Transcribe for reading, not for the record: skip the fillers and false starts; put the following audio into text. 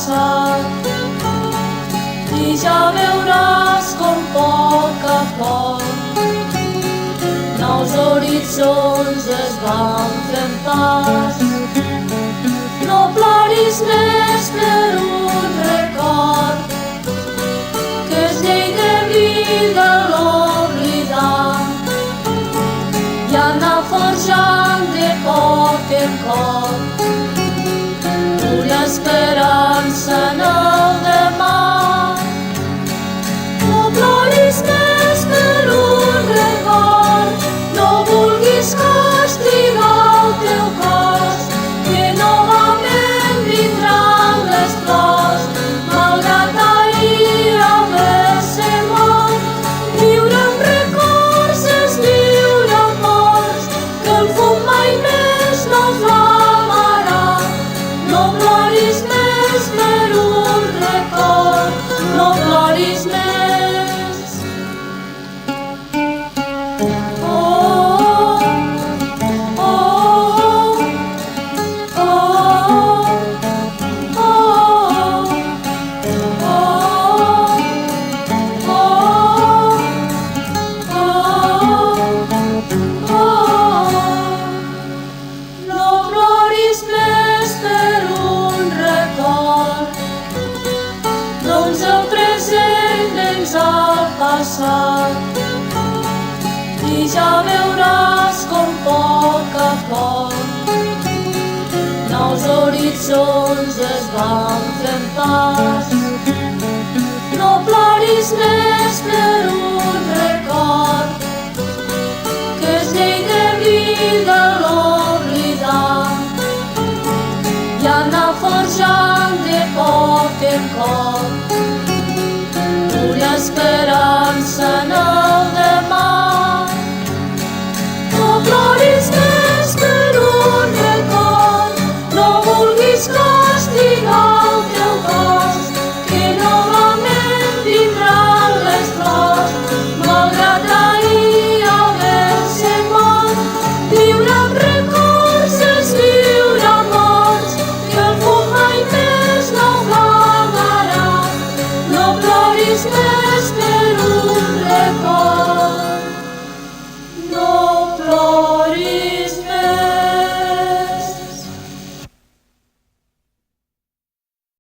passat i ja veuràs com a poc nous horitzons es van fent pas. No ploris més per un record que és llei de vida l'oblidar i anar forjant de poc en poc una esperança en el demà. No ploris més per un record, no vulguis castigar el teu cos, que novament vindran les plors, malgrat ahir haver-se mort. Viure amb records és viure amb morts, que el fum mai més no flamarà. No ploris més per un record, no ploris més. Doncs el present ens ha passat i ja veuràs com a poc nous horitzons es van fent pas. No ploris més per un record que és llei de vida l'oblidar i anar forjant de poc en poc una esperança en el demà. No ploris més per un record, no vulguis castigar el teu cos, que novament vindran les flors, malgrat ahir haver-se mort. Viure amb records és viure amb morts, que el fum mai més no flamarà. No ploris més